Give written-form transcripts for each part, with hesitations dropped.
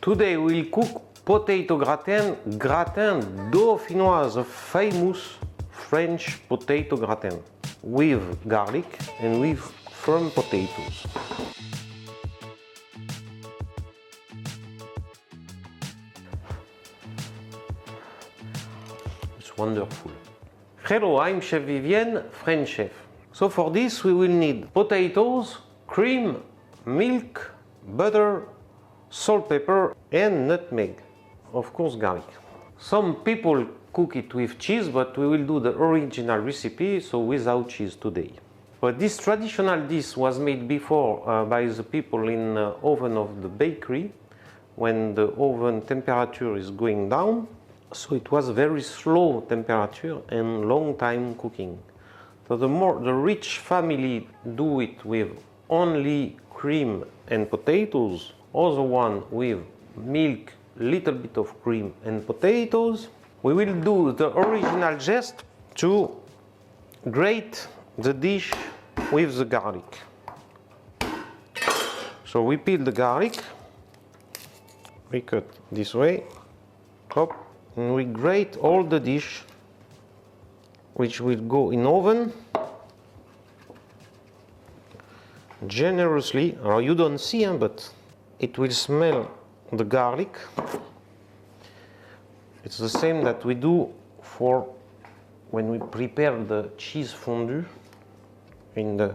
Today we'll cook potato gratin, gratin dauphinois, the famous French potato gratin, with garlic and with firm potatoes. It's wonderful. Hello, I'm Chef Vivien, French chef. So for this we will need potatoes, cream, milk, butter, salt, pepper and nutmeg. Of course garlic. Some people cook it with cheese, but we will do the original recipe, so without cheese today. But this traditional dish was made before by the people in the oven of the bakery, when the oven temperature is going down. So it was very slow temperature and long time cooking. So the rich family do it with only cream and potatoes, other one with milk, little bit of cream and potatoes. We will do the original gest to grate the dish with the garlic. So we peel the garlic, we cut this way, hop, and we grate all the dish, which will go in oven generously. You don't see, but it will smell the garlic. It's the same that we do for when we prepare the cheese fondue in the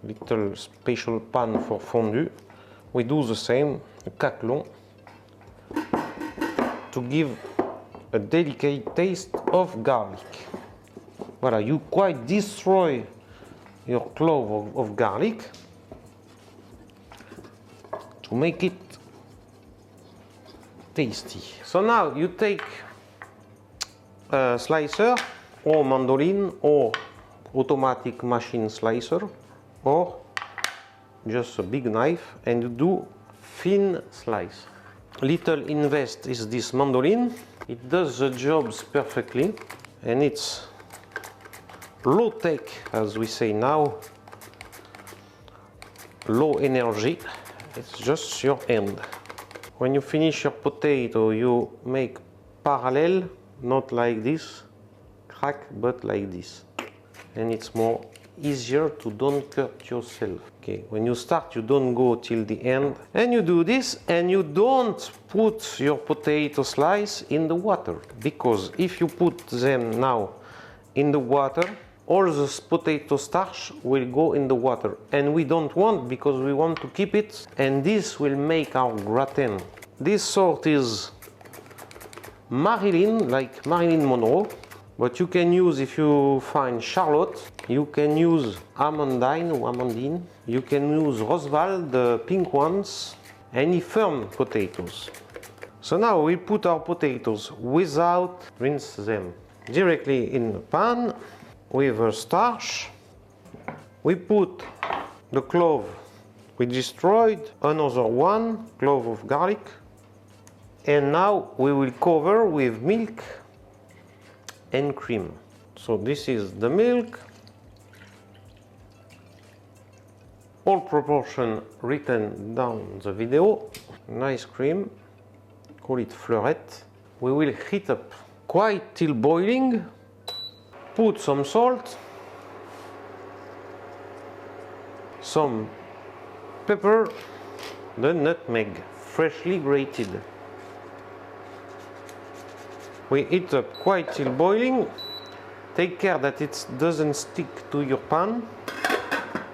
little special pan for fondue. We do the same, a caclon, to give a delicate taste of garlic. Voilà, you quite destroy your clove of garlic to make it tasty. So now you take a slicer or mandolin or automatic machine slicer or just a big knife and you do thin slice. Little invest is this mandolin. It does the jobs perfectly and it's low tech, as we say now, low energy. It's just your hand. When you finish your potato, you make parallel, not like this, crack, but like this. And it's more easier to don't cut yourself. Okay, when you start, you don't go till the end. And you do this, and you don't put your potato slice in the water. Because if you put them now in the water, all the potato starch will go in the water, and we don't want, because we want to keep it, and this will make our gratin. This sort is Marilyn, like Marilyn Monroe, but you can use, if you find Charlotte, you can use Amandine, you can use Roswell, the pink ones, any firm potatoes. So now we put our potatoes without rinse them directly in the pan. With a starch, we put the clove we destroyed, another one clove of garlic, and now we will cover with milk and cream. So this is the milk, all proportion written down the video, nice cream, call it fleurette. We will heat up quite till boiling. Put some salt, some pepper, the nutmeg, freshly grated. We heat up quite till boiling. Take care that it doesn't stick to your pan.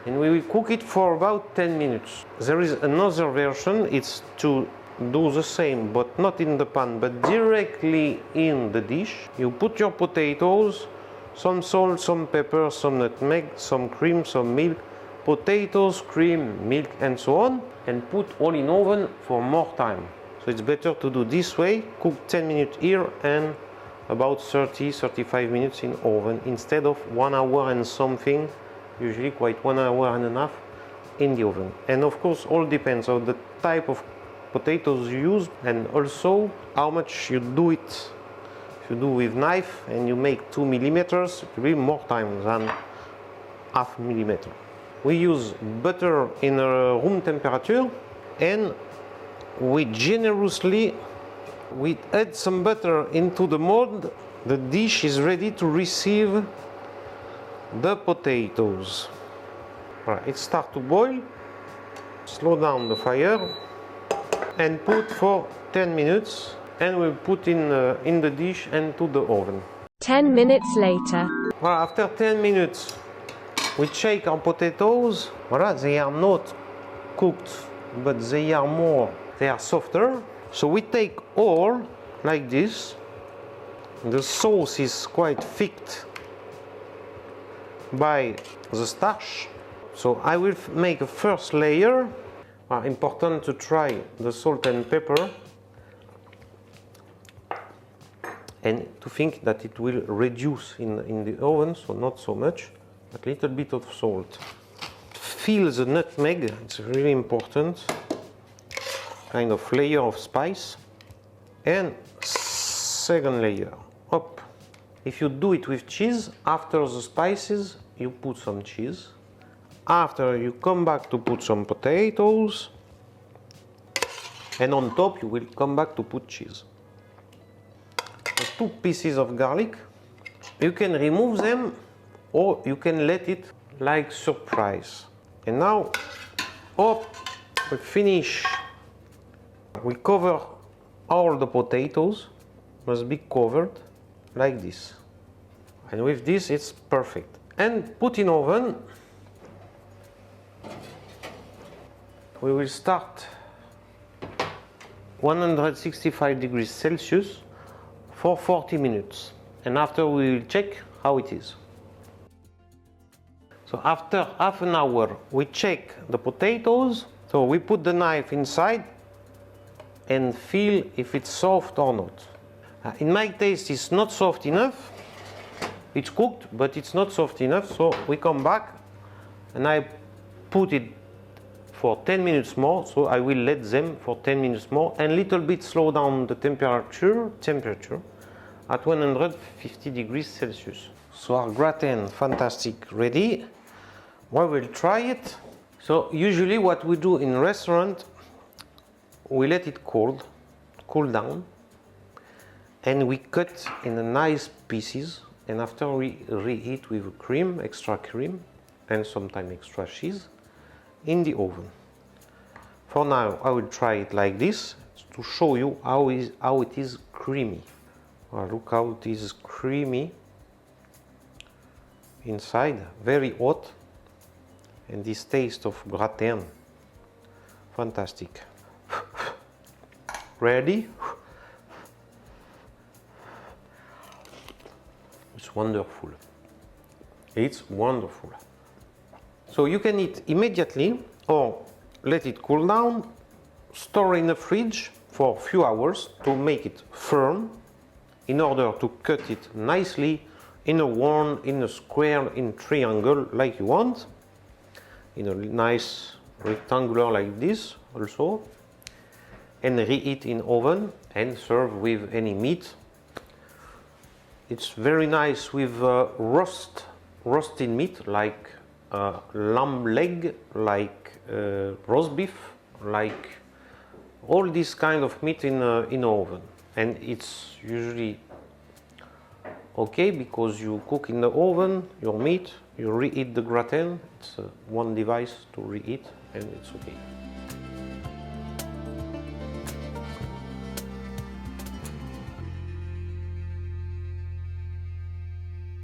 And we will cook it for about 10 minutes. There is another version, it's to do the same, but not in the pan, but directly in the dish. You put your potatoes, some salt, some pepper, some nutmeg, some cream, some milk, potatoes, cream, milk, and so on, and put all in oven for more time. So it's better to do this way, cook 10 minutes here and about 30-35 minutes in oven instead of 1 hour and something, usually quite 1 hour and a half in the oven. And of course all depends on the type of potatoes you use and also how much you do it. If you do with knife and you make 2 millimeters, it will be more time than half millimeter. We use butter in room temperature and we add some butter into the mold. The dish is ready to receive the potatoes. Right, it starts to boil. Slow down the fire and put for 10 minutes, and we'll put in the dish and to the oven. 10 minutes later. Well, after 10 minutes, we check our potatoes. Voilà, they are not cooked, but they are softer. So we take all like this. The sauce is quite thick by the starch. So I will make a first layer. Important to try the salt and pepper and to think that it will reduce in the oven, so not so much, but a little bit of salt. Feel the nutmeg, it's really important. Kind of layer of spice. And second layer, up. If you do it with cheese, after the spices, you put some cheese. After you come back to put some potatoes, and on top you will come back to put cheese. The 2 pieces of garlic, you can remove them or you can let it like surprise. And now, we finish. We cover all the potatoes, must be covered like this. And with this it's perfect. And put in oven. We will start 165 degrees Celsius for 40 minutes. And after we will check how it is. So after half an hour we check the potatoes. So we put the knife inside and feel if it's soft or not. In my taste it's not soft enough. It's cooked, but it's not soft enough. So we come back and I put it for 10 minutes more, so I will let them for 10 minutes more and little bit slow down the temperature at 150 degrees Celsius. So our gratin, fantastic, ready. We will try it. So usually what we do in restaurant, we let it cool down, and we cut in nice pieces, and after we reheat with cream, extra cream, and sometimes extra cheese, in the oven. For now, I will try it like this to show you how it is creamy. Well, look how it is creamy inside, very hot, and this taste of gratin, fantastic. Ready? It's wonderful. It's wonderful. So you can eat immediately or let it cool down, store in the fridge for a few hours to make it firm in order to cut it nicely in a one, in a square, in triangle like you want, in a nice rectangular like this also, and reheat in oven and serve with any meat. It's very nice with roasted meat like lamb leg, like roast beef, like all this kind of meat in oven. And it's usually okay because you cook in the oven your meat, you reheat the gratin. It's one device to reheat, and it's okay.